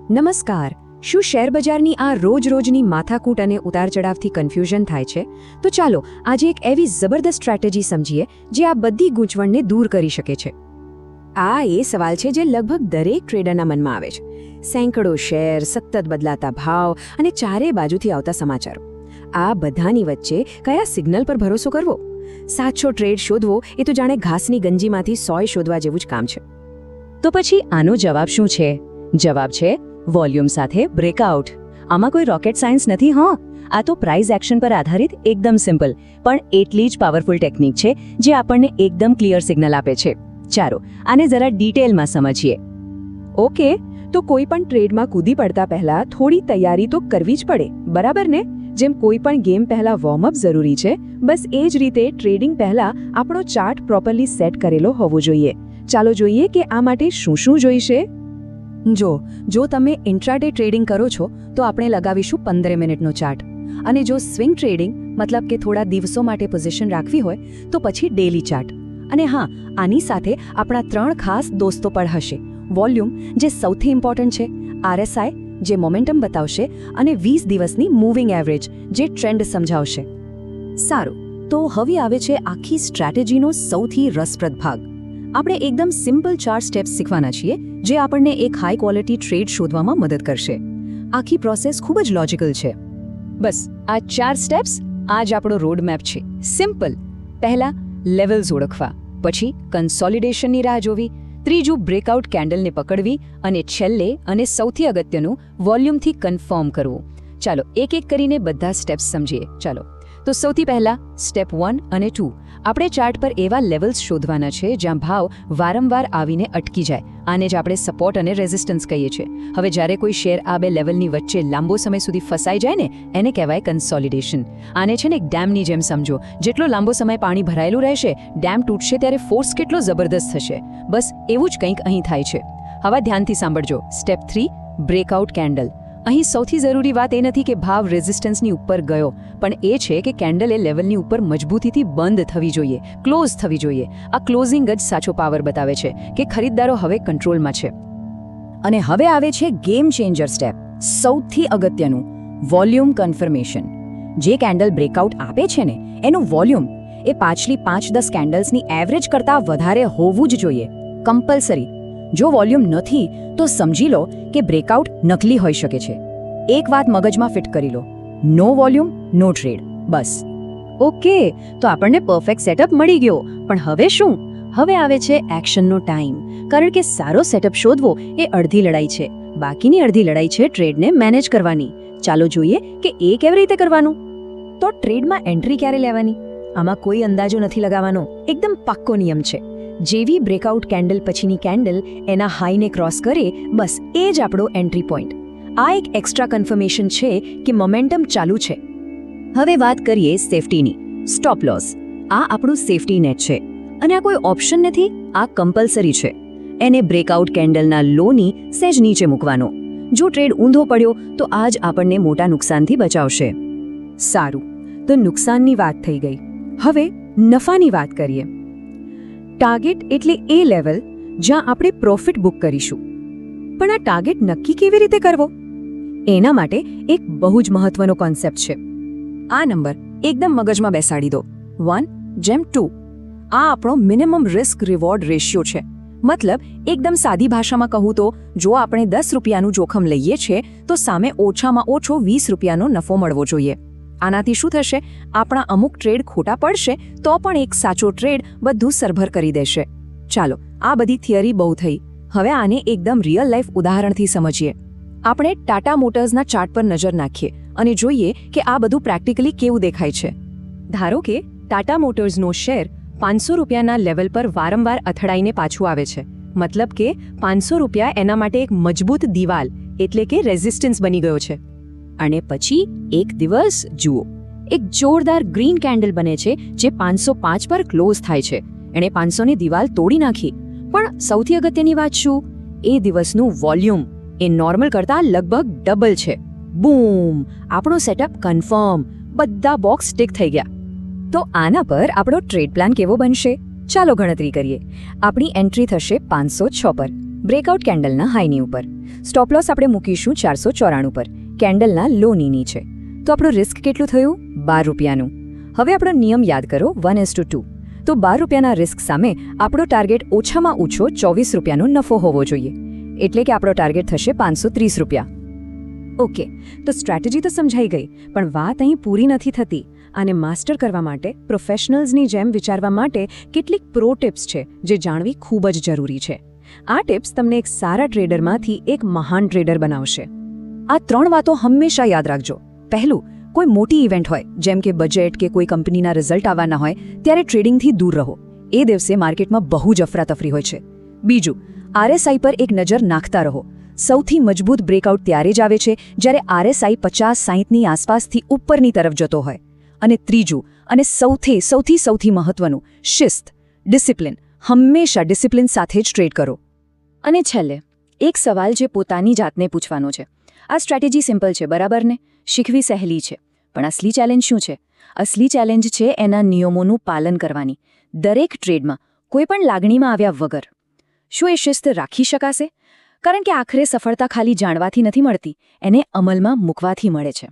નમસ્કાર. શું શેરબજારની આ રોજ-રોજની માથાકૂટ અને ઉતાર-ચઢાવથી કન્ફ્યુઝન થાય છે? તો ચાલો આજે એક એવી જબરદસ્ત સ્ટ્રેટેજી સમજીએ જે આ બધી ગૂંચવણને દૂર કરી શકે છે. આ એ સવાલ છે જે લગભગ દરેક ટ્રેડરના મનમાં આવે છે. સેંકડો શેર, સતત બદલાતા ભાવ અને ચારે બાજુથી આવતા સમાચારો. આ બધાની વચ્ચે કયા સિગ્નલ પર ભરોસો કરવો? સાચો ટ્રેડ શોધવો એ તો જાણે ઘાસની ગંજીમાંથી સોય શોધવા જેવું જ કામ છે. તો પછી આનો જવાબ શું છે? જવાબ છે વોલ્યુમ સાથે બ્રેકઆઉટ. આમાં કોઈ રોકેટ સાયન્સ નથી. આ તો પ્રાઇસ એક્શન પર આધારિત એકદમ સિમ્પલ પણ એટલી જ પાવરફુલ ટેકનિક છે જે આપણને એકદમ ક્લિયર સિગ્નલ આપે છે. ચાલો આને જરા ડિટેલમાં સમજીએ. ઓકે, તો કોઈ પણ ટ્રેડમાં કૂદી પડતા પહેલા થોડી તૈયારી તો કરવી જ પડે, બરાબર ને? જેમ કોઈ પણ ગેમ પહેલા વોર્મઅપ જરૂરી છે, બસ એ જ રીતે ટ્રેડિંગ પહેલા આપણો ચાર્ટ પ્રોપરલી સેટ કરેલો હોવો જોઈએ. ચાલો જોઈએ કે આ માટે શું શું જોઈશે. જો તમે ઇન્ટ્રાડે ટ્રેડિંગ કરો છો તો આપણે લગાવીશું 15 મિનિટનો ચાર્ટ, અને જો સ્વિંગ ટ્રેડિંગ મતલબ કે થોડા દિવસો માટે પોઝિશન રાખવી હોય તો પછી ડેલી ચાર્ટ. અને આની સાથે આપણા 3 ખાસ દોસ્તો પણ હશે. વોલ્યુમ જે સૌથી ઇમ્પોર્ટન્ટ છે, RSI જે મોમેન્ટમ બતાવશે, અને 20 દિવસની મૂવિંગ એવરેજ જે ટ્રેન્ડ સમજાવશે. સારું, તો હવે આવે છે આખી સ્ટ્રેટેજીનો સૌથી રસપ્રદ ભાગ. આપણે એકદમ સિમ્પલ 4 સ્ટેપ્સ શીખવાના છીએ જે આપણને એક હાઈ ક્વોલિટી ટ્રેડ શોધવામાં મદદ કરશે. આખી પ્રોસેસ ખૂબ જ લોજિકલ છે. બસ આ 4 સ્ટેપ્સ આ જ આપણો રોડ મેપ છે. સિમ્પલ. પહેલા લેવલ્સ ઓળખવા, પછી કન્સોલિડેશનની રાહ જોવી, ત્રીજું બ્રેકઆઉટ કેન્ડલને પકડવી, અને છેલ્લે અને સૌથી અગત્યનું વોલ્યુમથી કન્ફર્મ કરવું. ચાલો એક એક કરીને બધા સ્ટેપ્સ સમજીએ. ચાલો તો સૌથી પહેલા સ્ટેપ 1 અને 2. આપણે ચાર્ટ પર એવા લેવલ્સ શોધવાના છે જ્યાં ભાવ વારંવાર આવીને અટકી જાય. આને જ આપણે સપોર્ટ અને રેઝિસ્ટન્સ કહીએ છીએ. હવે જ્યારે કોઈ શેર આ બે લેવલની વચ્ચે લાંબો સમય સુધી ફસાઈ જાય ને, એને કહેવાય કન્સોલિડેશન. આને છે ને એક ડેમની જેમ સમજો. જેટલો લાંબો સમય પાણી ભરાયેલું રહેશે, ડેમ તૂટશે ત્યારે ફોર્સ કેટલો જબરદસ્ત થશે. બસ એવું જ કંઈક અહીં થાય છે. હવે ધ્યાનથી સાંભળજો. Step 3 breakout candle. અહીં સૌથી જરૂરી વાત એ નથી કે ભાવ રેઝિસ્ટન્સની ઉપર ગયો, પણ એ છે કે કેન્ડલ એ લેવલની ઉપર મજબૂતીથી બંધ થવી જોઈએ, ક્લોઝ થવી જોઈએ. આ ક્લોઝિંગ જ સાચો પાવર બતાવે છે કે ખરીદદારો હવે કંટ્રોલમાં છે. અને હવે આવે છે ગેમ ચેન્જર સ્ટેપ, સૌથી અગત્યનું, વોલ્યુમ કન્ફર્મેશન. જે કેન્ડલ બ્રેકઆઉટ આપે છે ને, એનું વોલ્યુમ એ પાછલી 5-10 કેન્ડલ્સની એવરેજ કરતાં વધારે હોવું જ જોઈએ, કમ્પલસરી. જો વોલ્યુમ નથી તો સમજી લો કે બ્રેકઆઉટ નકલી હોઈ શકે છે. એક વાત મગજમાં ફિટ કરી લો, નો વોલ્યુમ નો ટ્રેડ. બસ. ઓકે, તો આપણને પરફેક્ટ સેટઅપ મળી ગયો. પણ હવે શું? હવે આવે છે એક્શનનો ટાઈમ. કારણ કે સારો સેટઅપ શોધવો એ અડધી લડાઈ છે. બાકીની અડધી લડાઈ છે ટ્રેડને મેનેજ કરવાની. ચાલો જોઈએ કે એ કેવી રીતે કરવાનું. તો ટ્રેડમાં એન્ટ્રી ક્યારે લેવાની? આમાં કોઈ અંદાજો નથી લગાવવાનો. એકદમ પાક્કો નિયમ છે. જેવી બ્રેકઆઉટ કેન્ડલ પછીની કેન્ડલ એના હાઈને ક્રોસ કરે, બસ એ જ આપણો એન્ટ્રી પોઈન્ટ. આ એક એક્સ્ટ્રા કન્ફર્મેશન છે કે મોમેન્ટમ ચાલુ છે. હવે વાત કરીએ સેફટીની. Stop loss. આ આપણું સેફટી નેટ છે, અને આ કોઈ ઓપ્શન નથી, આ કમ્પલસરી છે. એને બ્રેકઆઉટ કેન્ડલના લોની સહેજ નીચે મૂકવાનો. જો ટ્રેડ ઊંધો પડ્યો તો આ જ આપણને મોટા નુકસાનથી બચાવશે. સારું, તો નુકસાનની વાત થઈ ગઈ. હવે નફાની વાત કરીએ. ટાર્ગેટ એટલે એ લેવલ જ્યાં આપણે પ્રોફિટ બુક કરીશું. પણ આ ટાર્ગેટ નક્કી કેવી રીતે કરવો? એના માટે એક બહુ જ મહત્વનો કોન્સેપ્ટ છે. આ નંબર એકદમ મગજમાં બેસાડી દો. 1:2. આ આપણો મિનિમમ રિસ્ક રિવોર્ડ રેશિયો છે. મતલબ એકદમ સાદી ભાષામાં કહું તો, જો આપણે 10 રૂપિયાનું જોખમ લઈએ છીએ તો સામે ઓછામાં ઓછો 20 રૂપિયાનો નફો મળવો જોઈએ. આનાથી શું થશે? આપણા અમુક ટ્રેડ ખોટા પડશે તો પણ એક સાચો ટ્રેડ બધું સરભર કરી દેશે. ચાલો આ બધી થિયરી બહુ થઈ. હવે આને એકદમ રિયલ લાઈફ ઉદાહરણથી સમજીએ. આપણે ટાટા મોટર્સના ચાર્ટ પર નજર નાખીએ અને જોઈએ કે આ બધું પ્રેક્ટિકલી કેવું દેખાય છે. ધારો કે ટાટા મોટર્સનો શેર 500 રૂપિયાના લેવલ પર વારંવાર અથડાઈને પાછું આવે છે. મતલબ કે 500 રૂપિયા એના માટે એક મજબૂત દિવાલ એટલે કે રેઝિસ્ટન્સ બની ગયો છે. અને પછી એક દિવસ જુઓ, એક જોરદાર ગ્રીન કેન્ડલ બને છે જે 505 પર ક્લોઝ થાય છે. એણે 500ની દિવાલ તોડી નાખી. પણ સૌથી અગત્યની વાત શું? એ દિવસનું વોલ્યુમ એ નોર્મલ કરતાં લગભગ ડબલ છે. બૂમ! આપણો સેટઅપ કન્ફર્મ. બધા બોક્સ ટિક થઈ ગયા. તો આના પર આપણો ટ્રેડ પ્લાન કેવો બનશે? ચાલો ગણતરી કરીએ. આપણી એન્ટ્રી થશે 506 પર. બ્રેકઆઉટ કેન્ડલના હાઈની ઉપર. સ્ટોપ લોસ આપણે મૂકીશું 494 પર, કેન્ડલના લોની નીચે. તો આપણું રિસ્ક કેટલું થયું? 12 રૂપિયાનું. હવે આપણો નિયમ યાદ કરો, 1:2. તો 12 રૂપિયાના રિસ્ક સામે આપણો ટાર્ગેટ ઓછામાં ઓછો 24 રૂપિયાનો નફો હોવો જોઈએ. એટલે કે આપણો ટાર્ગેટ થશે 530 રૂપિયા. ઓકે, તો સ્ટ્રેટેજી તો સમજાઈ ગઈ, પણ વાત અહીં પૂરી નથી થતી. આને માસ્ટર કરવા માટે, પ્રોફેશનલ્સની જેમ વિચારવા માટે કેટલીક પ્રો ટિપ્સ છે જે જાણવી ખૂબ જ જરૂરી છે. આ ટિપ્સ તમને એક સારા ટ્રેડરમાંથી એક મહાન ટ્રેડર બનાવશે. આ 3 વાતો હંમેશા યાદ રાખજો. પહેલું, કોઈ મોટી ઇવેન્ટ હોય, જેમ કે બજેટ કે કોઈ કંપનીના રિઝલ્ટ આવવાના હોય, ત્યારે ટ્રેડિંગથી દૂર રહો. એ દિવસે માર્કેટમાં બહુ જ અફરાતફરી હોય છે. બીજું, RSI પર એક નજર નાખતા રહો. સૌથી મજબૂત બ્રેકઆઉટ ત્યારે જ આવે છે જ્યારે RSI 50-60ની આસપાસથી ઉપરની તરફ જતો હોય. અને ત્રીજું, અને સૌથી મહત્વનું, શિસ્ત, ડિસિપ્લિન. હંમેશા ડિસિપ્લિન સાથે જ ટ્રેડ કરો. અને છેલ્લે, એક સવાલ જે પોતાની જાતને પૂછવાનો છે. આ સ્ટ્રેટેજી સિમ્પલ છે, બરાબર ને? શીખવી સહેલી છે. પણ અસલી ચેલેન્જ શું છે? અસલી ચેલેન્જ છે એના નિયમોનું પાલન કરવાની. દરેક ટ્રેડમાં, કોઈ પણ લાગણીમાં આવ્યા વગર. શું એ શિસ્ત રાખી શકાશે? કારણ કે આખરે સફળતા ખાલી જાણવાથી નથી મળતી, એને અમલમાં મૂકવાથી મળે છે.